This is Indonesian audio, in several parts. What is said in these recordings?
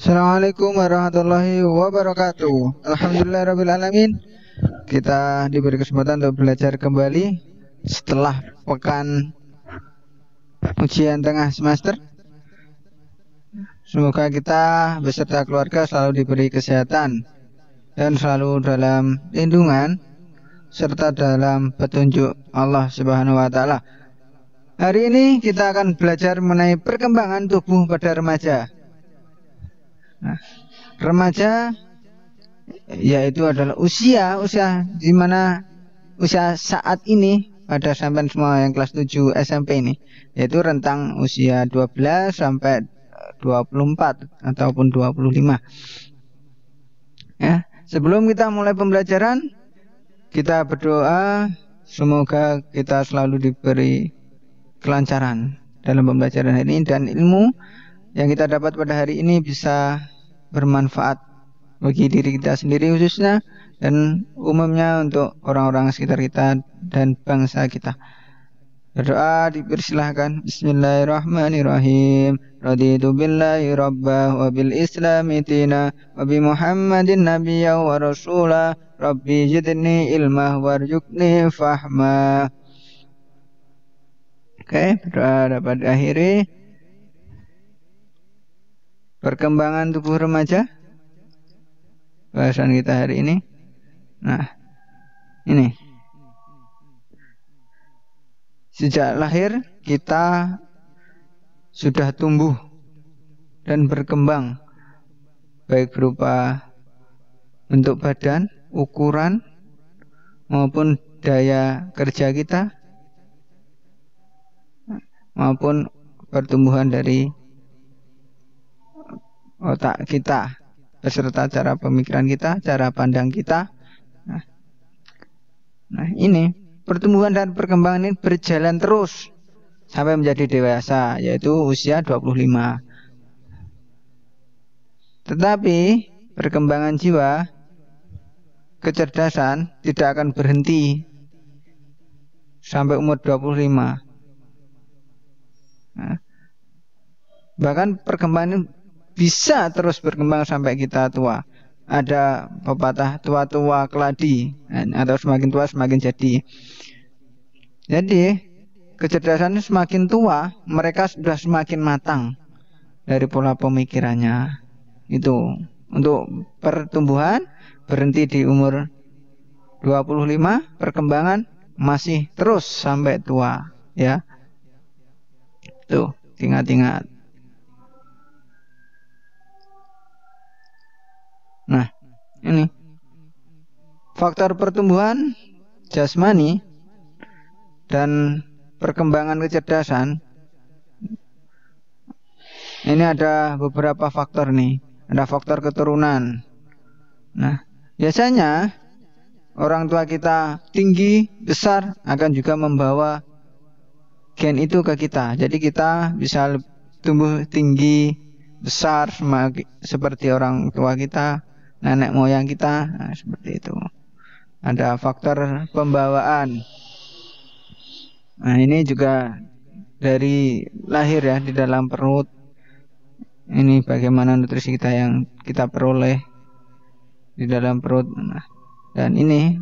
Assalamualaikum warahmatullahi wabarakatuh. Alhamdulillahirrabbilalamin. Kita diberi kesempatan untuk belajar kembali setelah pekan ujian tengah semester. Semoga kita beserta keluarga selalu diberi kesehatan dan selalu dalam lindungan serta dalam petunjuk Allah Subhanahu wa taala. Hari ini kita akan belajar mengenai perkembangan tubuh pada remaja. Remaja yaitu adalah usia di mana usia saat ini pada sampai semua yang kelas 7 SMP ini, yaitu rentang usia 12 sampai 24 ataupun 25. Ya, sebelum kita mulai pembelajaran, kita berdoa semoga kita selalu diberi kelancaran dalam pembelajaran hari ini dan ilmu yang kita dapat pada hari ini bisa bermanfaat bagi diri kita sendiri khususnya dan umumnya untuk orang-orang sekitar kita dan bangsa kita. Berdoa dipersilahkan. Bismillahirrahmanirrahim. Raditu billahi rabbah wa bil islami tina wa bi muhammadin nabiyya wa rasulah. Rabbi jidni ilmah warjukni fahma. Oke, berdoa dapat diakhiri. Perkembangan tubuh remaja, bahasan kita hari ini. Nah, ini sejak lahir kita sudah tumbuh dan berkembang, baik berupa bentuk badan, ukuran, maupun daya kerja kita, maupun pertumbuhan dari otak kita beserta cara pemikiran kita, cara pandang kita. Nah, ini pertumbuhan dan perkembangan ini berjalan terus sampai menjadi dewasa, yaitu usia 25. Tetapi perkembangan jiwa, kecerdasan tidak akan berhenti sampai umur 25. Nah, bahkan perkembangan ini bisa terus berkembang sampai kita tua. Ada pepatah tua-tua keladi, atau semakin tua semakin jadi. Jadi kecerdasan semakin tua, mereka sudah semakin matang dari pola pemikirannya. Itu untuk pertumbuhan berhenti di umur 25, perkembangan masih terus sampai tua, ya. Tuh, ingat-ingat. Nah, ini faktor pertumbuhan jasmani dan perkembangan kecerdasan. Ini ada beberapa faktor nih. Ada faktor keturunan. Nah, biasanya orang tua kita tinggi, besar akan juga membawa gen itu ke kita. Jadi kita bisa tumbuh tinggi, besar seperti orang tua kita, nenek moyang kita. Nah, seperti itu. Ada faktor pembawaan. Nah, ini juga dari lahir ya, di dalam perut. Ini bagaimana nutrisi kita yang kita peroleh di dalam perut. Nah, dan ini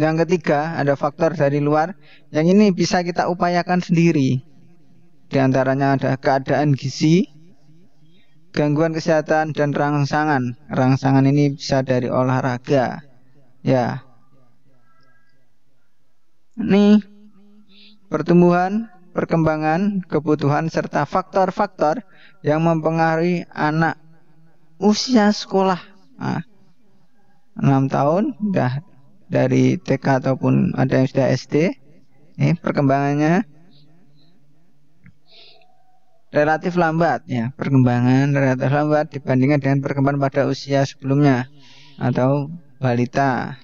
yang ketiga, ada faktor dari luar yang ini bisa kita upayakan sendiri. Di antaranya ada keadaan gizi, gangguan kesehatan, dan rangsangan. Rangsangan ini bisa dari olahraga, ya. Ini pertumbuhan, perkembangan, kebutuhan, serta faktor-faktor yang mempengaruhi anak usia sekolah. Nah, 6 tahun sudah dari TK ataupun ada yang sudah SD. Ini perkembangannya relatif lambat, ya. Perkembangan relatif lambat dibandingkan dengan perkembangan pada usia sebelumnya atau balita.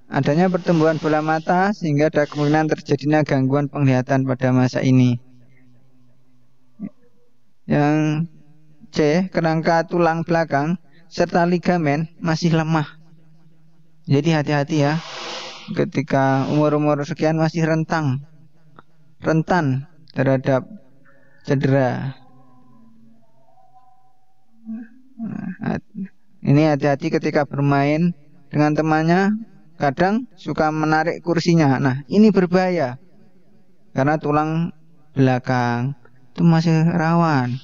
Adanya pertumbuhan bola mata sehingga ada kemungkinan terjadinya gangguan penglihatan pada masa ini. Yang C, kerangka tulang belakang serta ligamen masih lemah. Jadi hati-hati ya, ketika umur-umur sekian masih rentan terhadap cedera. Ini hati-hati ketika bermain dengan temannya, kadang suka menarik kursinya. Nah, ini berbahaya karena tulang belakang itu masih rawan.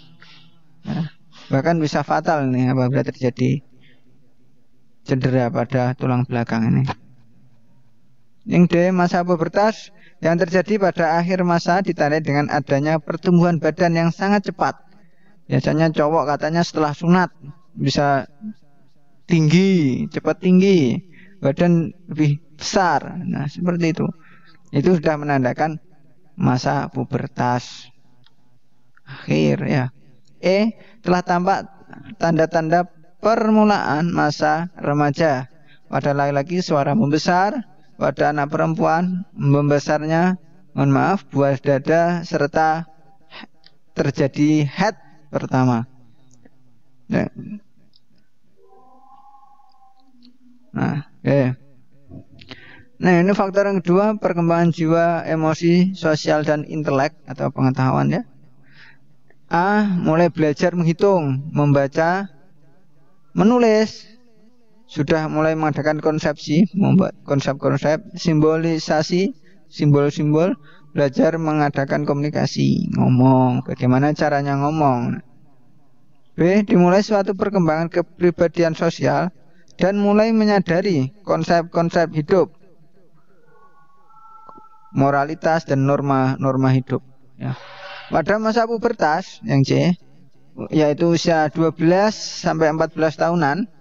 Ya, bahkan bisa fatal nih apabila terjadi cedera pada tulang belakang ini. Yang D, masa pubertas yang terjadi pada akhir masa ditandai dengan adanya pertumbuhan badan yang sangat cepat. Biasanya cowok katanya setelah sunat bisa tinggi, cepat tinggi, badan lebih besar. Nah, seperti itu. Itu sudah menandakan masa pubertas akhir ya. E, telah tampak tanda-tanda permulaan masa remaja. Pada laki-laki suara membesar, pada anak perempuan membesarnya, buah dada serta terjadi head pertama. Nah, ini faktor yang kedua, perkembangan jiwa, emosi, sosial dan intelek atau pengetahuan ya. A, mulai belajar menghitung, membaca, menulis, sudah mulai mengadakan konsepsi, membuat konsep-konsep, simbolisasi, simbol-simbol, belajar mengadakan komunikasi, ngomong, bagaimana caranya ngomong. B, dimulai suatu perkembangan kepribadian sosial dan mulai menyadari konsep-konsep hidup, moralitas dan norma-norma hidup ya. Pada masa pubertas yang C, yaitu usia 12 sampai 14 tahunan,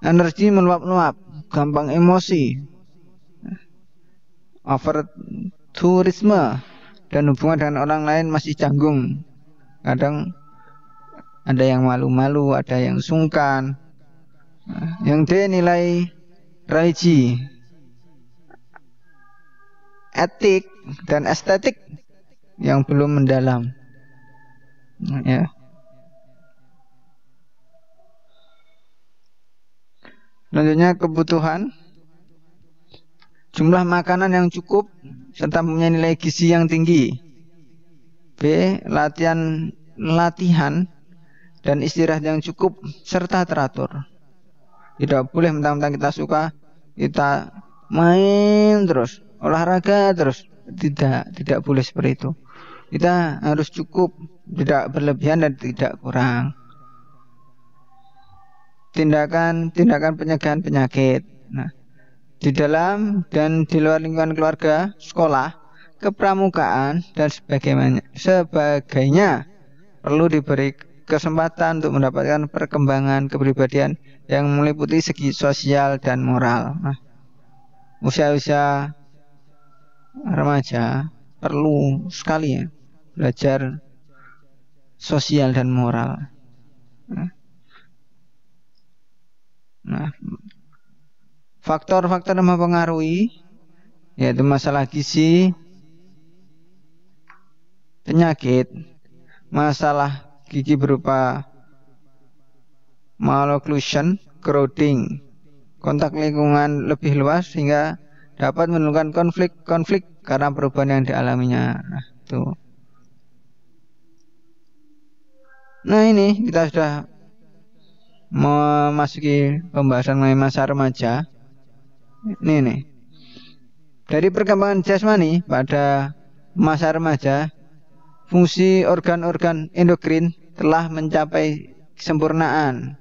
energi meluap-luap, gampang emosi, overtourisme, dan hubungan dengan orang lain masih canggung. Kadang ada yang malu-malu, ada yang sungkan. Yang D, nilai religi, etik, dan estetik yang belum mendalam ya. Selanjutnya kebutuhan, jumlah makanan yang cukup serta mempunyai nilai gizi yang tinggi. B, latihan dan istirahat yang cukup serta teratur. Tidak boleh mentang-mentang kita suka kita main terus, olahraga terus. Tidak boleh seperti itu. Kita harus cukup, tidak berlebihan dan tidak kurang. Tindakan pencegahan penyakit. Nah, di dalam dan di luar lingkungan keluarga, sekolah, kepramukaan dan sebagainya perlu diberi kesempatan untuk mendapatkan perkembangan kepribadian yang meliputi segi sosial dan moral. Nah, usia-usia remaja perlu sekali ya belajar sosial dan moral. Nah, faktor-faktor yang mempengaruhi yaitu masalah gizi, penyakit, masalah gigi berupa malocclusion, crowding, kontak lingkungan lebih luas sehingga dapat menimbulkan konflik karena perubahan yang dialaminya. Nah, itu. Nah, ini kita sudah memasuki pembahasan mengenai masa remaja. Ini nih. Dari perkembangan jasmani pada masa remaja, fungsi organ-organ endokrin telah mencapai kesempurnaan.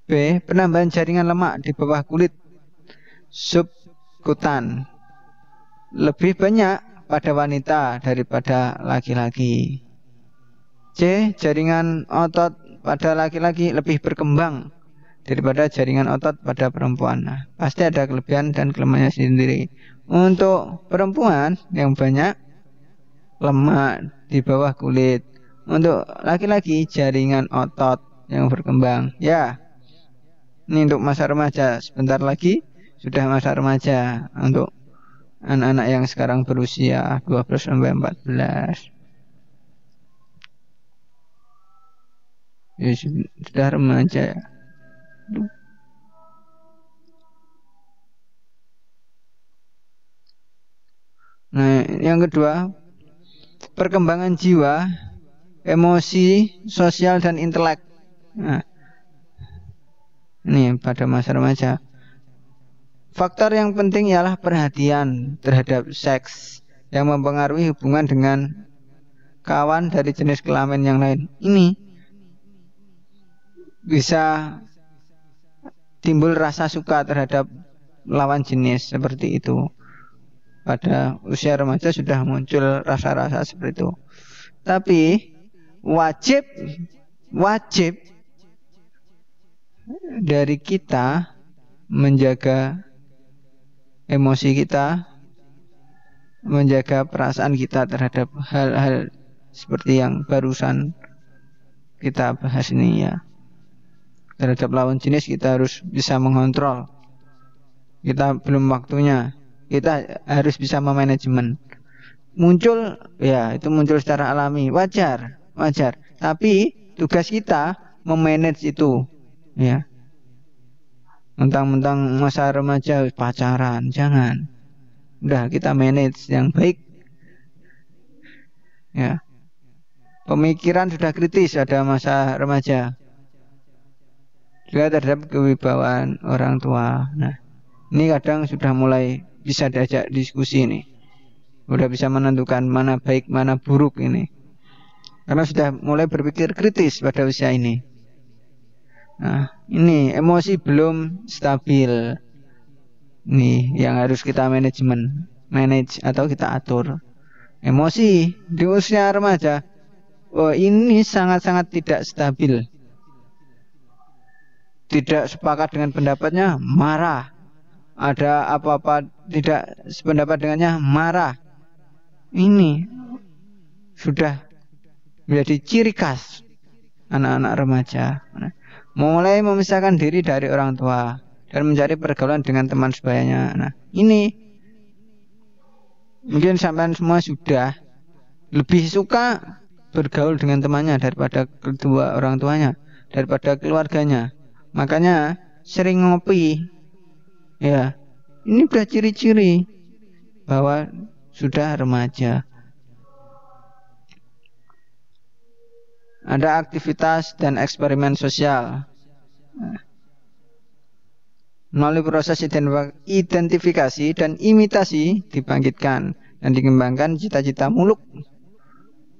B, penambahan jaringan lemak di bawah kulit subkutan lebih banyak pada wanita daripada laki-laki. C, jaringan otot pada laki-laki lebih berkembang daripada jaringan otot pada perempuan. Nah, pasti ada kelebihan dan kelemahannya sendiri. Untuk perempuan yang banyak lemak di bawah kulit. Untuk laki-laki jaringan otot yang berkembang. Ya, ini untuk masa remaja. Sebentar lagi sudah masa remaja untuk anak-anak yang sekarang berusia 12 sampai 14. Ya, sudah remaja. Nah, yang kedua, perkembangan jiwa, emosi, sosial dan intelek. Nah, Ini pada masa remaja. Faktor yang penting ialah perhatian terhadap seks yang mempengaruhi hubungan dengan kawan dari jenis kelamin yang lain. Ini bisa timbul rasa suka terhadap lawan jenis seperti itu. Pada usia remaja sudah muncul rasa-rasa seperti itu. Tapi wajib dari kita menjaga emosi kita, menjaga perasaan kita terhadap hal-hal seperti yang barusan kita bahas ini ya. Terhadap lawan jenis kita harus bisa mengontrol. Kita belum waktunya. Kita harus bisa memanajemen. Muncul ya, itu muncul secara alami, wajar. Tapi tugas kita memanage itu ya. Mentang-mentang masa remaja pacaran, jangan. Udah kita manage yang baik. Ya. Pemikiran sudah kritis pada masa remaja. Juga terhadap kewibawaan orang tua. Nah, ini kadang sudah mulai bisa diajak diskusi nih. Sudah bisa menentukan mana baik, mana buruk ini. Karena sudah mulai berpikir kritis pada usia ini. Nah, ini emosi belum stabil. Ini yang harus kita manage atau kita atur. Emosi di usia remaja, ini sangat-sangat tidak stabil. Tidak sepakat dengan pendapatnya, marah. Ada apa-apa tidak sependapat dengannya, marah. Ini sudah menjadi ciri khas anak-anak remaja. Mulai memisahkan diri dari orang tua dan mencari pergaulan dengan teman sebayanya. Nah, ini mungkin sampean semua sudah lebih suka bergaul dengan temannya daripada kedua orang tuanya, daripada keluarganya. Makanya sering ngopi. Ya, ini sudah ciri-ciri bahwa sudah remaja. Ada aktivitas dan eksperimen sosial. Melalui proses identifikasi dan imitasi dibangkitkan dan dikembangkan cita-cita muluk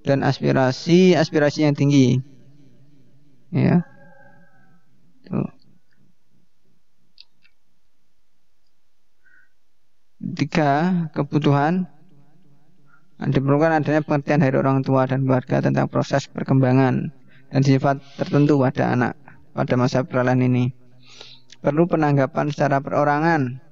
dan aspirasi yang tinggi. Ya. Tuh. 3. Kebutuhan. Diperlukan adanya pengertian dari orang tua dan keluarga tentang proses perkembangan dan sifat tertentu pada anak pada masa peralihan ini. Perlu penanggapan secara perorangan.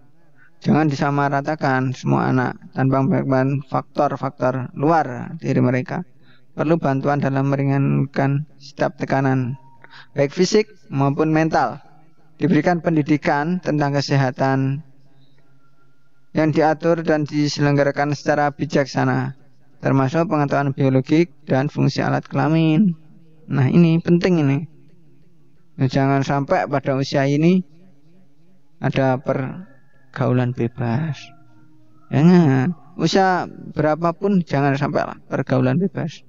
Jangan disamaratakan semua anak tanpa memperhatikan faktor-faktor luar diri mereka. Perlu bantuan dalam meringankan setiap tekanan, baik fisik maupun mental. Diberikan pendidikan tentang kesehatan yang diatur dan diselenggarakan secara bijaksana, termasuk pengetahuan biologik dan fungsi alat kelamin. Nah, ini penting ini. Jangan sampai pada usia ini ada pergaulan bebas. Jangan. Usia berapapun jangan sampai pergaulan bebas.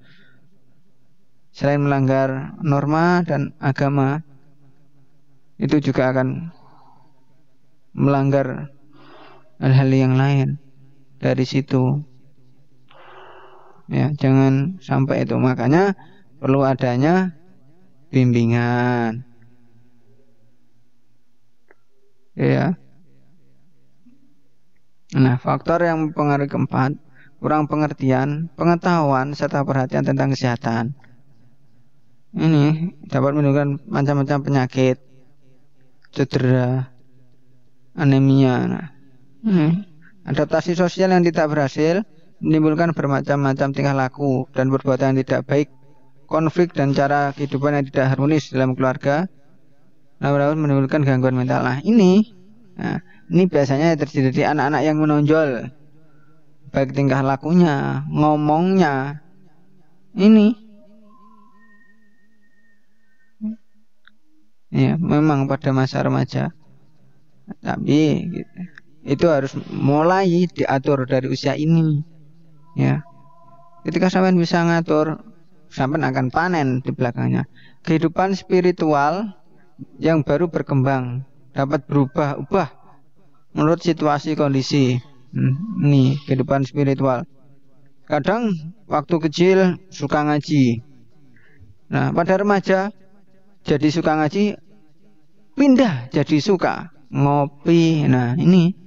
Selain melanggar norma dan agama, itu juga akan melanggar hal-hal yang lain dari situ. Ya, jangan sampai itu. Makanya perlu adanya bimbingan. Ya. Nah, faktor yang mempengaruhi keempat, kurang pengertian, pengetahuan serta perhatian tentang kesehatan. Ini dapat menimbulkan macam-macam penyakit, cedera, anemia. Nah, adaptasi sosial yang tidak berhasil menimbulkan bermacam-macam tingkah laku dan perbuatan yang tidak baik, konflik dan cara kehidupan yang tidak harmonis dalam keluarga, lalu menimbulkan gangguan mental. Nah, ini biasanya terjadi di anak-anak yang menonjol, baik tingkah lakunya, ngomongnya. Ini ya, memang pada masa remaja. Tapi itu harus mulai diatur dari usia ini. Ya. Ketika sampean bisa ngatur, sampean akan panen di belakangnya. Kehidupan spiritual yang baru berkembang, dapat berubah-ubah menurut situasi kondisi. Ini kehidupan spiritual. Kadang waktu kecil suka ngaji. Nah, pada remaja jadi suka ngaji, pindah jadi suka ngopi. Nah, ini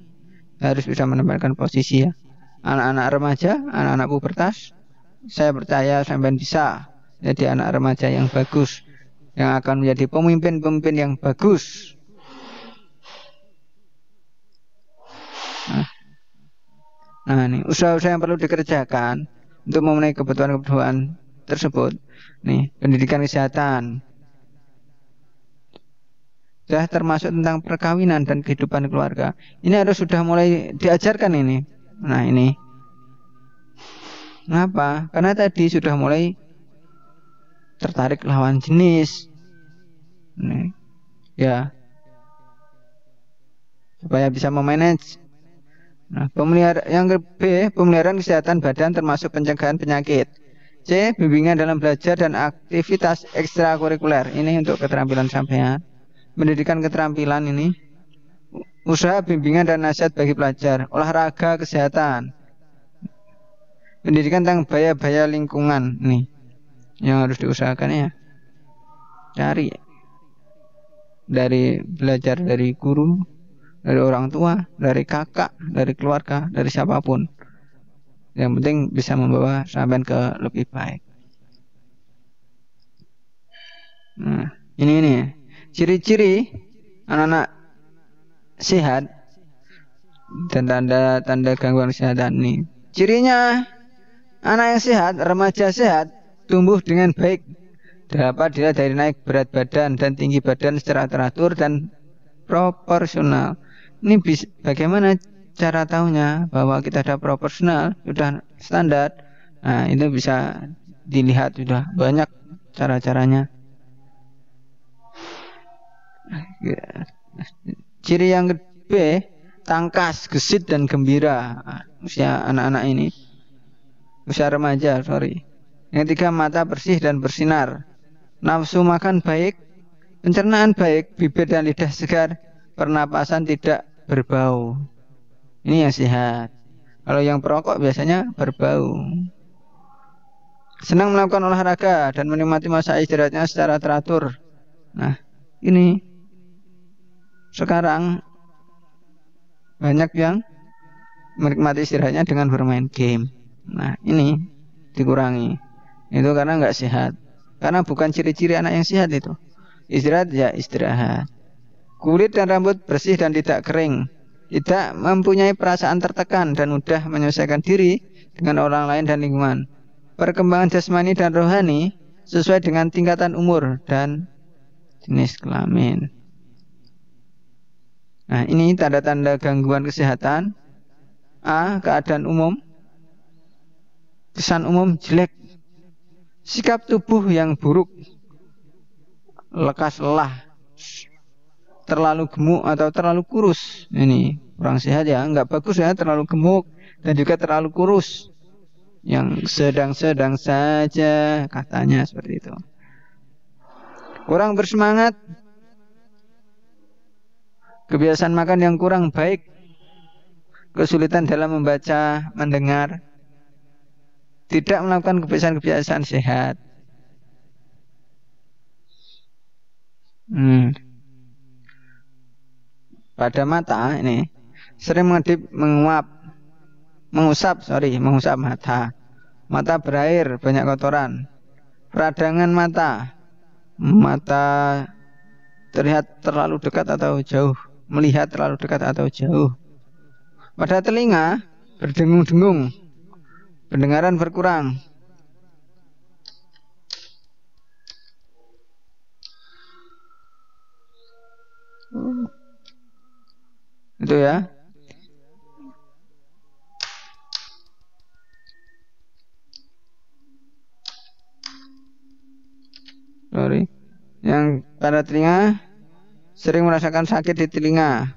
harus bisa menempatkan posisi ya. Anak-anak remaja, anak-anak pubertas, saya percaya sampai bisa jadi anak remaja yang bagus, yang akan menjadi pemimpin-pemimpin yang bagus. Nah, ini usaha-usaha yang perlu dikerjakan untuk memenuhi kebutuhan-kebutuhan tersebut. Nih, pendidikan kesehatan. Sudah termasuk tentang perkawinan dan kehidupan keluarga. Ini harus sudah mulai diajarkan ini. Nah, ini. Kenapa? Karena tadi sudah mulai tertarik lawan jenis. Nih. Ya. Supaya bisa memanage. Nah, yang B, pemeliharaan kesehatan badan termasuk pencegahan penyakit. C, bimbingan dalam belajar dan aktivitas ekstrakurikuler. Ini untuk keterampilan sampean. Pendidikan keterampilan ini. Usaha bimbingan dan nasihat bagi pelajar. Olahraga kesehatan. Pendidikan tentang bahaya-bahaya lingkungan. Nih, yang harus diusahakan ya. Cari. Dari belajar dari guru, dari orang tua, dari kakak, dari keluarga, dari siapapun. Yang penting bisa membawa sampean ke lebih baik. Nah, ini ciri-ciri anak-anak sehat dan tanda-tanda gangguan kesehatan ini. Cirinya anak yang sehat, remaja sehat, tumbuh dengan baik, dapat dilihat dari naik berat badan dan tinggi badan secara teratur dan proporsional. Ini bagaimana cara tahunya bahwa kita ada proporsional, sudah standar? Nah, itu bisa dilihat, sudah banyak cara-caranya. Ciri yang kedua, tangkas, gesit dan gembira. Usia anak-anak ini, usia remaja, Yang ketiga, mata bersih dan bersinar. Nafsu makan baik, pencernaan baik, bibir dan lidah segar, pernapasan tidak berbau. Ini yang sehat. Kalau yang perokok biasanya berbau. Senang melakukan olahraga dan menikmati masa istirahatnya secara teratur. Nah, ini sekarang banyak yang menikmati istirahatnya dengan bermain game. Nah, ini dikurangi. Itu karena nggak sehat. Karena bukan ciri-ciri anak yang sehat itu. Istirahat ya istirahat. Kulit dan rambut bersih dan tidak kering. Tidak mempunyai perasaan tertekan dan mudah menyelesaikan diri dengan orang lain dan lingkungan. Perkembangan jasmani dan rohani sesuai dengan tingkatan umur dan jenis kelamin. Nah, ini tanda-tanda gangguan kesehatan. A, keadaan umum. Kesan umum jelek. Sikap tubuh yang buruk. Lekas lelah. Terlalu gemuk atau terlalu kurus. Ini kurang sehat ya, nggak bagus ya, terlalu gemuk dan juga terlalu kurus. Yang sedang-sedang saja katanya seperti itu. Kurang bersemangat. Kebiasaan makan yang kurang baik. Kesulitan dalam membaca, mendengar. Tidak melakukan kebiasaan-kebiasaan sehat. Pada mata ini sering mengusap mata. Mata berair, banyak kotoran. Peradangan mata. Mata terlihat terlalu dekat atau jauh. Melihat terlalu dekat atau jauh. Pada telinga berdengung-dengung. Pendengaran berkurang. Itu ya. Yang pada telinga sering merasakan sakit di telinga.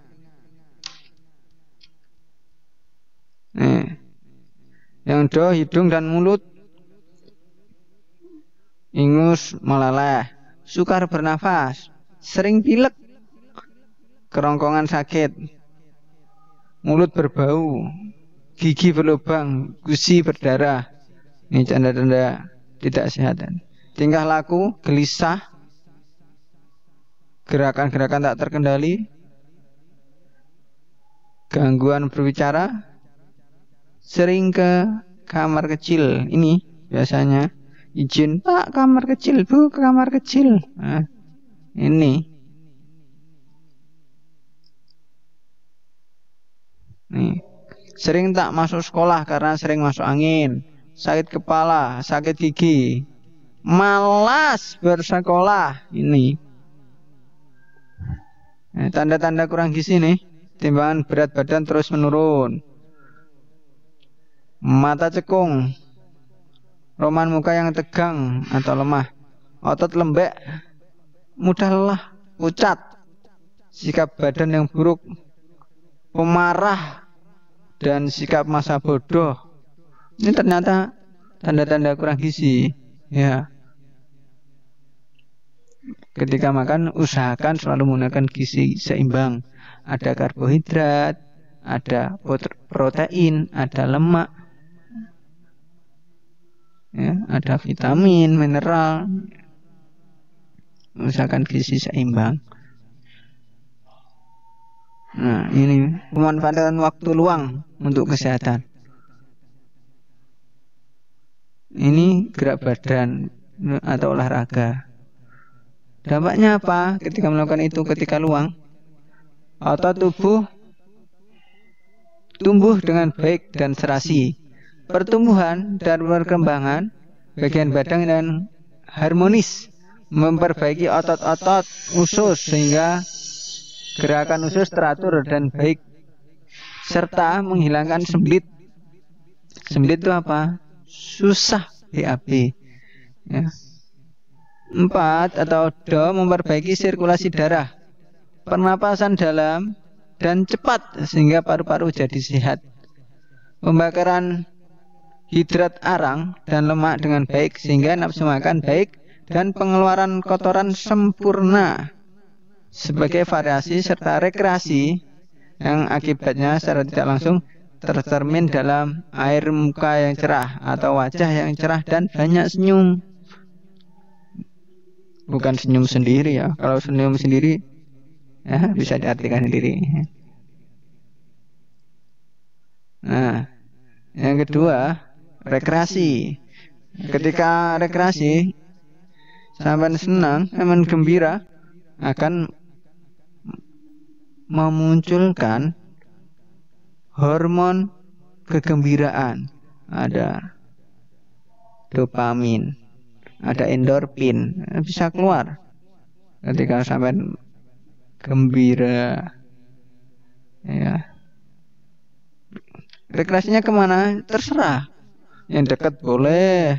Nih. Yang do, hidung dan mulut ingus, meleleh, sukar bernafas. sering pilek, kerongkongan sakit, mulut berbau, gigi berlubang, gusi berdarah. Ini tanda-tanda tidak sehat. Tingkah laku gelisah, gerakan-gerakan tak terkendali, gangguan berbicara, sering ke kamar kecil. Ini biasanya izin, Pak, kamar kecil, Bu, ke kamar kecil. Nah, ini nih, sering tak masuk sekolah karena sering masuk angin, sakit kepala, sakit gigi, malas bersekolah. Ini tanda-tanda kurang gizi nih. Timbangan berat badan terus menurun, mata cekung, roman muka yang tegang atau lemah, otot lembek, mudah lelah, pucat, sikap badan yang buruk, pemarah, dan sikap masa bodoh. Ini ternyata tanda-tanda kurang gizi. Ya, ketika makan usahakan selalu menggunakan gizi seimbang. Ada karbohidrat, ada protein, ada lemak, ya, ada vitamin, mineral. Usahakan gizi seimbang. Nah, ini pemanfaatan waktu luang untuk kesehatan. Ini gerak badan atau olahraga. Dampaknya apa ketika melakukan itu ketika luang? Otot tubuh tumbuh dengan baik dan serasi. Pertumbuhan dan perkembangan bagian badan dan harmonis, memperbaiki otot-otot usus sehingga gerakan usus teratur dan baik, serta menghilangkan sembelit. Sembelit itu apa? Susah BAB. Ya. 4 atau do, memperbaiki sirkulasi darah, pernapasan dalam dan cepat sehingga paru-paru jadi sehat. Pembakaran hidrat arang dan lemak dengan baik sehingga nafsu makan baik dan pengeluaran kotoran sempurna. Sebagai variasi serta rekreasi yang akibatnya secara tidak langsung tercermin dalam air muka yang cerah atau wajah yang cerah dan banyak senyum. Bukan senyum sendiri ya. Kalau senyum sendiri ya, bisa diartikan sendiri. Nah, yang kedua, rekreasi. Ketika rekreasi, sampai senang, sampai gembira, akan memunculkan hormon kegembiraan. Ada dopamin, ada endorfin, bisa keluar ketika sampai gembira. Ya. Rekreasinya kemana? Terserah. Yang dekat boleh,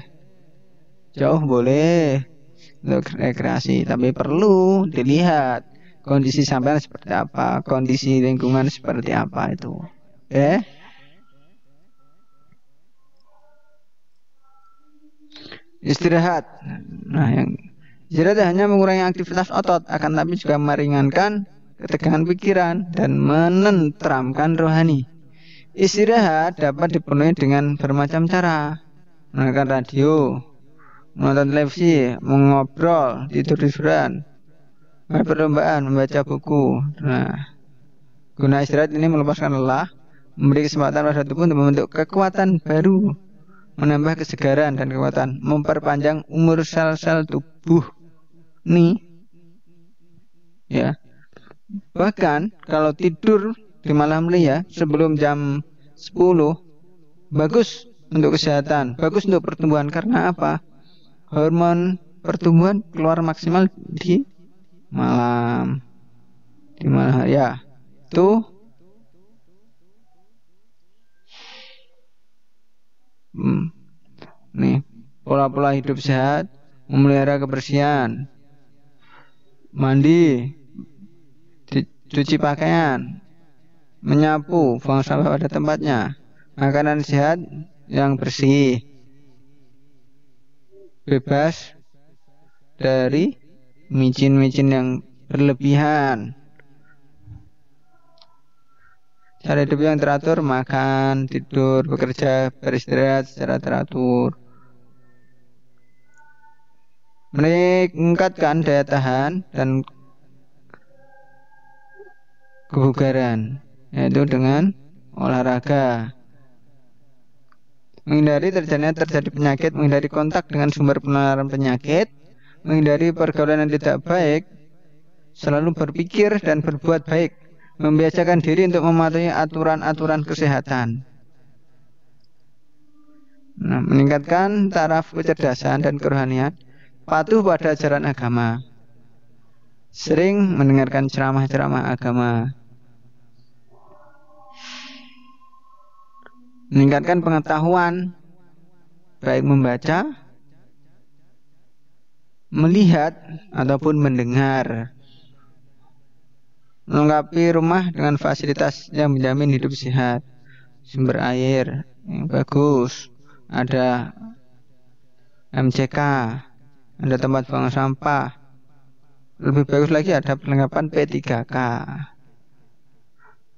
jauh boleh untuk rekreasi, tapi perlu dilihat kondisi sampean seperti apa, kondisi lingkungan seperti apa itu. Istirahat. Nah, yang istirahat hanya mengurangi aktivitas otot, akan tapi juga meringankan ketegangan pikiran dan menenteramkan rohani. Istirahat dapat dipenuhi dengan bermacam cara. Mendengarkan radio, menonton televisi, mengobrol, tidur-tiduran, perlombaan, membaca buku. Nah, guna istirahat ini melepaskan lelah, memberi kesempatan pada tubuh untuk membentuk kekuatan baru, menambah kesegaran dan kekuatan, memperpanjang umur sel-sel tubuh. Nih, ya. Bahkan kalau tidur di malam hari ya, sebelum jam 10, bagus untuk kesehatan, bagus untuk pertumbuhan. Karena apa? Hormon pertumbuhan keluar maksimal di malam hari ya. Tuh. Nih, pola-pola hidup sehat, memelihara kebersihan, mandi, cuci pakaian, menyapu, buang sampah pada tempatnya, makanan sehat yang bersih, bebas dari micin-micin yang berlebihan. Cara hidup yang teratur, makan, tidur, bekerja, beristirahat secara teratur. Meningkatkan daya tahan dan kebugaran, yaitu dengan olahraga. Menghindari terjadi penyakit, menghindari kontak dengan sumber penularan penyakit, menghindari pergaulan yang tidak baik, selalu berpikir dan berbuat baik, membiasakan diri untuk mematuhi aturan-aturan kesehatan. Nah, meningkatkan taraf kecerdasan dan kerohanian, patuh pada ajaran agama, sering mendengarkan ceramah-ceramah agama, meningkatkan pengetahuan, baik membaca, melihat, ataupun mendengar, melengkapi rumah dengan fasilitas yang menjamin hidup sehat, sumber air yang bagus, ada MCK, ada tempat buang sampah, lebih bagus lagi ada perlengkapan P3K,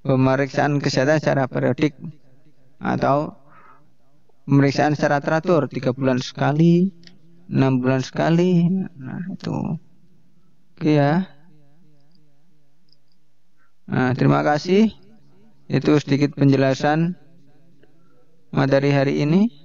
pemeriksaan kesehatan secara periodik atau pemeriksaan secara teratur 3 bulan sekali, 6 bulan sekali. Nah itu oke ya. Nah, terima kasih. Itu sedikit penjelasan materi hari ini.